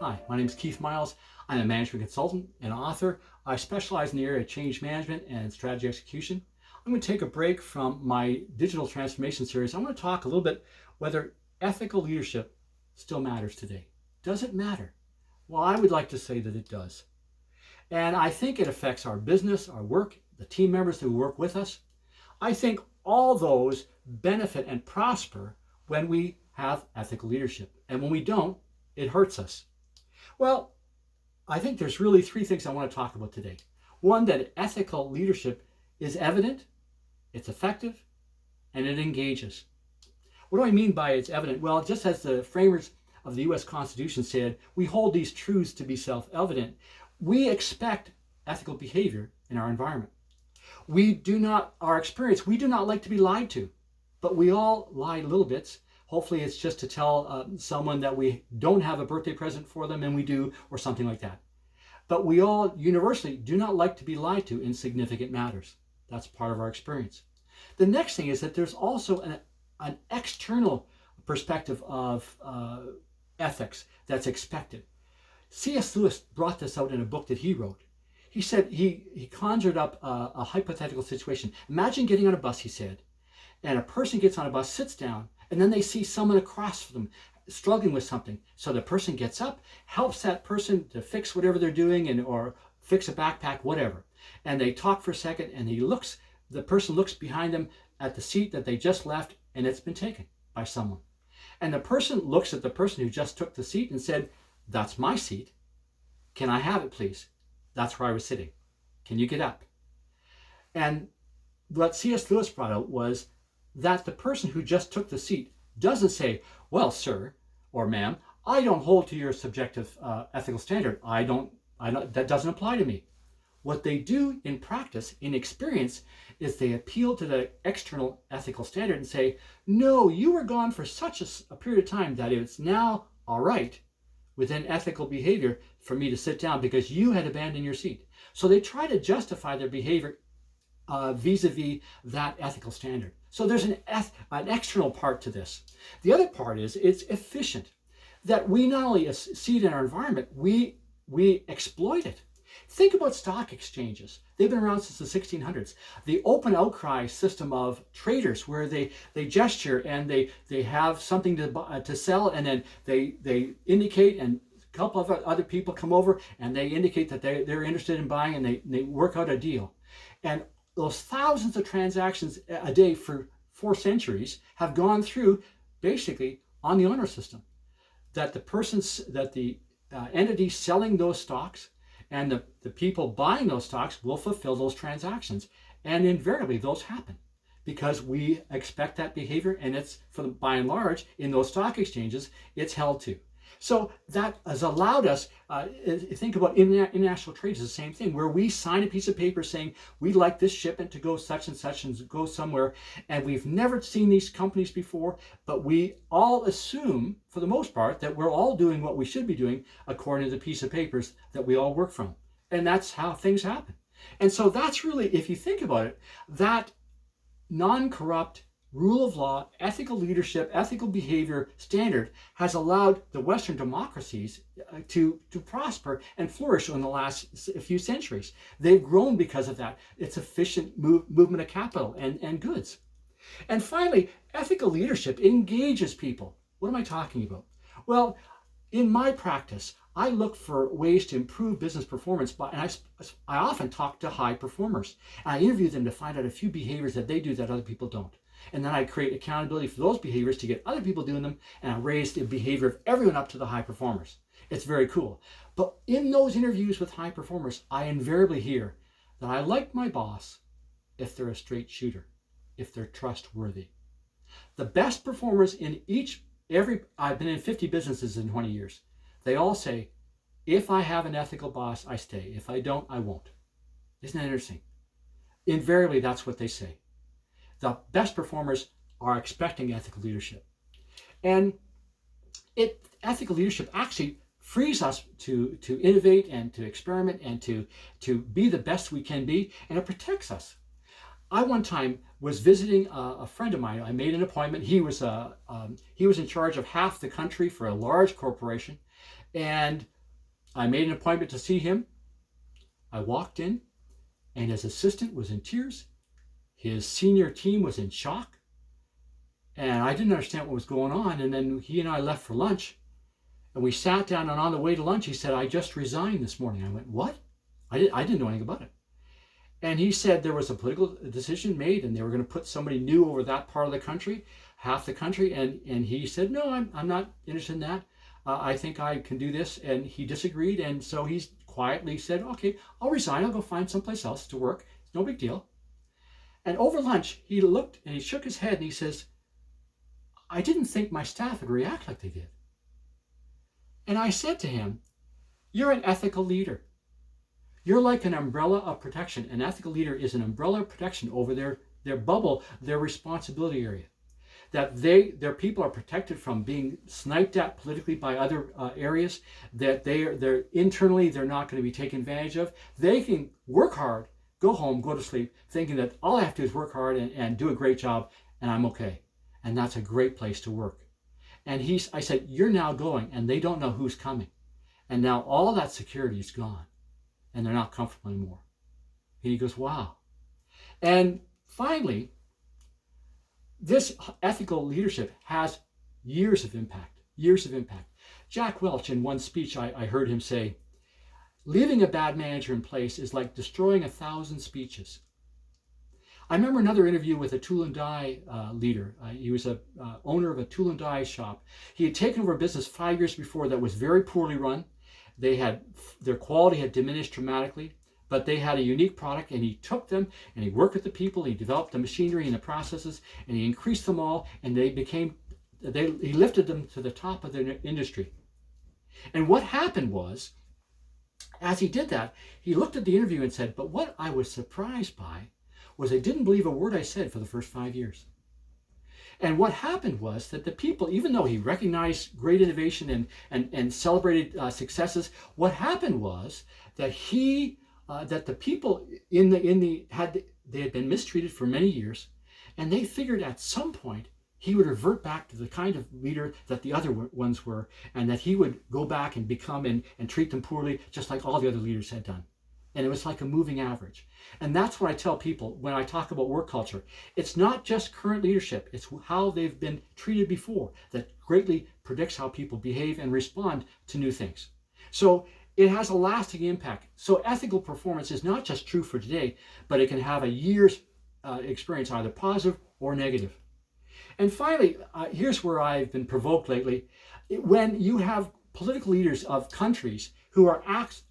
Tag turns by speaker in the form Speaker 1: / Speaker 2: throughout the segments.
Speaker 1: Hi, my name is Keith Miles. I'm a management consultant and author. I specialize in the area of change management and strategy execution. I'm going to take a break from my digital transformation series. I want to talk a little bit whether ethical leadership still matters today. Does it matter? Well, I would like to say that it does. And I think it affects our business, our work, the team members who work with us. I think all those benefit and prosper when we have ethical leadership. And when we don't, it hurts us. Well, I think there's really three things I want to talk about today. One, that ethical leadership is evident, it's effective, and it engages. What do I mean by it's evident? Well, just as the framers of the U.S. Constitution said, we hold these truths to be self-evident. We expect ethical behavior in our environment. We do not like to be lied to, but we all lie little bits. Hopefully it's just to tell someone that we don't have a birthday present for them and we do, or something like that. But we all universally do not like to be lied to in significant matters. That's part of our experience. The next thing is that there's also an external perspective of ethics that's expected. C.S. Lewis brought this out in a book that he wrote. He said he conjured up a hypothetical situation. Imagine getting on a bus, he said, and a person gets on a bus, sits down, and then they see someone across from them struggling with something. So the person gets up, helps that person to fix whatever they're doing or fix a backpack, whatever. And they talk for a second, and the person looks behind them at the seat that they just left, and it's been taken by someone. And the person looks at the person who just took the seat and said, "That's my seat. Can I have it, please? That's where I was sitting. Can you get up?" And what C.S. Lewis brought out was that the person who just took the seat doesn't say, "Well, sir or ma'am, I don't hold to your subjective ethical standard. That doesn't apply to me." What they do in practice, in experience, is they appeal to the external ethical standard and say, "No, you were gone for such a period of time that it's now all right within ethical behavior for me to sit down because you had abandoned your seat." So they try to justify their behavior vis-a-vis that ethical standard. So there's an external part to this. The other part is it's efficient, that we not only see it in our environment, we exploit it. Think about stock exchanges. They've been around since the 1600s. The open outcry system of traders, where they gesture and they have something to sell, and then they indicate, and a couple of other people come over and they indicate that they're interested in buying, and they work out a deal. And those thousands of transactions a day for 4 centuries have gone through basically on the honor system. That the entity selling those stocks and the people buying those stocks will fulfill those transactions. And invariably those happen because we expect that behavior, and it's, by and large, in those stock exchanges, it's held to. So that has allowed us, think about international trade is the same thing, where we sign a piece of paper saying we'd like this shipment to go such and such and go somewhere, and we've never seen these companies before, but we all assume, for the most part, that we're all doing what we should be doing according to the piece of papers that we all work from. And that's how things happen. And so that's really, if you think about it, that non-corrupt rule of law, ethical leadership, ethical behavior standard has allowed the Western democracies to prosper and flourish in the last few centuries. They've grown because of that. It's efficient movement of capital and goods. And finally, ethical leadership engages people. What am I talking about? Well, in my practice, I look for ways to improve business performance, and I often talk to high performers. And I interview them to find out a few behaviors that they do that other people don't. And then I create accountability for those behaviors to get other people doing them, and I raise the behavior of everyone up to the high performers. It's very cool. But in those interviews with high performers, I invariably hear that I like my boss if they're a straight shooter, if they're trustworthy. The best performers in I've been in 50 businesses in 20 years. They all say, if I have an ethical boss, I stay. If I don't, I won't. Isn't that interesting? Invariably, that's what they say. The best performers are expecting ethical leadership. And ethical leadership actually frees us to innovate and to experiment and to be the best we can be, and it protects us. I one time was visiting a friend of mine. I made an appointment. He was in charge of half the country for a large corporation, and I made an appointment to see him. I walked in, and his assistant was in tears. His senior team was in shock. And I didn't understand what was going on. And then he and I left for lunch. And we sat down, and on the way to lunch, he said, I just resigned this morning. I went, what? I didn't know anything about it. And he said there was a political decision made, and they were going to put somebody new over that part of the country, half the country. And he said, no, I'm not interested in that. I think I can do this. And he disagreed. And so he quietly said, okay, I'll resign. I'll go find someplace else to work. It's no big deal. And over lunch, he looked and he shook his head and he says, I didn't think my staff would react like they did. And I said to him, you're an ethical leader. You're like an umbrella of protection. An ethical leader is an umbrella of protection over their bubble, their responsibility area. That their people are protected from being sniped at politically by other areas, that they're internally, they're not going to be taken advantage of. They can work hard, go home, go to sleep, thinking that all I have to do is work hard and do a great job, and I'm okay. And that's a great place to work. And I said, you're now going, and they don't know who's coming. And now all that security is gone, and they're not comfortable anymore. And he goes, wow. And finally, this ethical leadership has years of impact, years of impact. Jack Welch, in one speech, I heard him say, leaving a bad manager in place is like destroying 1,000 speeches. I remember another interview with a tool and die leader. He was a owner of a tool and die shop. He had taken over a business 5 years before that was very poorly run. Their quality had diminished dramatically, but they had a unique product, and he took them and he worked with the people. He developed the machinery and the processes, and he increased them all, and he lifted them to the top of their industry. And what happened was, as he did that, he looked at the interview and said, but what I was surprised by was they didn't believe a word I said for the first 5 years. And what happened was that the people, even though he recognized great innovation and celebrated successes, what happened was that that the people they had been mistreated for many years, and they figured at some point he would revert back to the kind of leader that the other ones were, and that he would go back and become and treat them poorly, just like all the other leaders had done. And it was like a moving average. And that's what I tell people when I talk about work culture. It's not just current leadership, it's how they've been treated before that greatly predicts how people behave and respond to new things. So it has a lasting impact. So ethical performance is not just true for today, but it can have a year's experience, either positive or negative. And finally, here's where I've been provoked lately. When you have political leaders of countries who are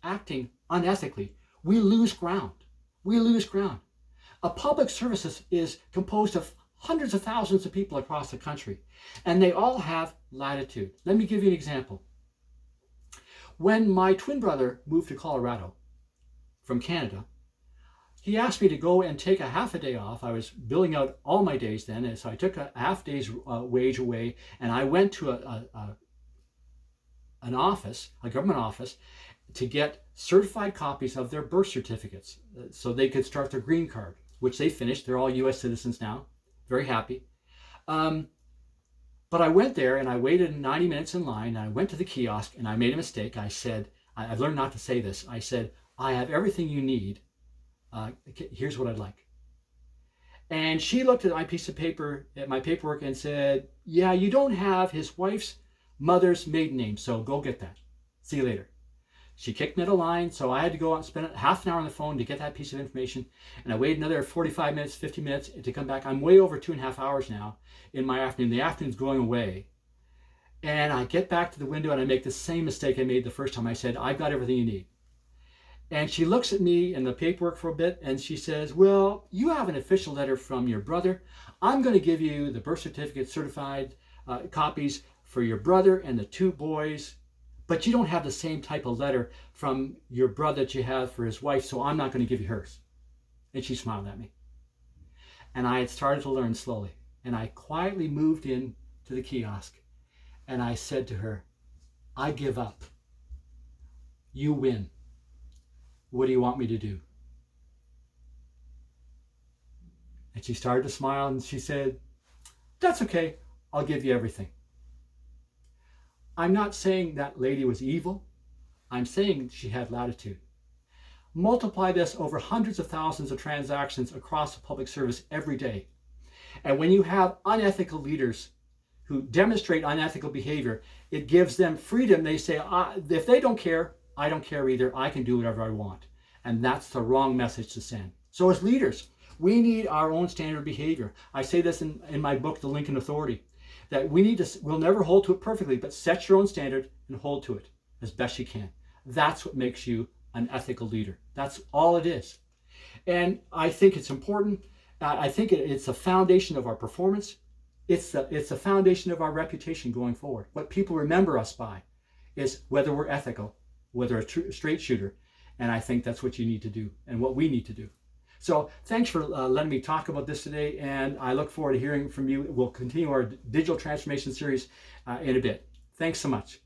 Speaker 1: acting unethically, we lose ground. We lose ground. A public service is composed of hundreds of thousands of people across the country, and they all have latitude. Let me give you an example. When my twin brother moved to Colorado from Canada, he asked me to go and take a half a day off. I was billing out all my days then, and so I took a half day's wage away, and I went to an office, a government office, to get certified copies of their birth certificates so they could start their green card, which they finished. They're all U.S. citizens now, very happy. But I went there and I waited 90 minutes in line, and I went to the kiosk and I made a mistake. I said, I've learned not to say this. I said, I have everything you need. Here's what I'd like. And she looked at my piece of paper, at my paperwork, and said, yeah, you don't have his wife's mother's maiden name, so go get that. See you later. She kicked me out of line, so I had to go out and spend half an hour on the phone to get that piece of information. And I waited another 45 minutes, 50 minutes to come back. I'm way over 2.5 hours now in my afternoon. The afternoon's going away. And I get back to the window and I make the same mistake I made the first time. I said, I've got everything you need. And she looks at me and the paperwork for a bit and she says, well, you have an official letter from your brother. I'm going to give you the birth certificate certified copies for your brother and the two boys. But you don't have the same type of letter from your brother that you have for his wife, so I'm not going to give you hers. And she smiled at me. And I had started to learn slowly. And I quietly moved in to the kiosk. And I said to her, I give up. You win. What do you want me to do? And she started to smile and she said, that's okay. I'll give you everything. I'm not saying that lady was evil. I'm saying she had latitude. Multiply this over hundreds of thousands of transactions across the public service every day. And when you have unethical leaders who demonstrate unethical behavior, it gives them freedom. They say, if they don't care, I don't care either. I can do whatever I want. And that's the wrong message to send. So as leaders, we need our own standard behavior. I say this in my book, The Lincoln Authority, that we'll never hold to it perfectly, but set your own standard and hold to it as best you can. That's what makes you an ethical leader. That's all it is. And I think it's important. I think it's the foundation of our performance. It's the foundation of our reputation going forward. What people remember us by is whether we're ethical, whether a straight shooter. And I think that's what you need to do and what we need to do. So thanks for letting me talk about this today. And I look forward to hearing from you. We'll continue our digital transformation series in a bit. Thanks so much.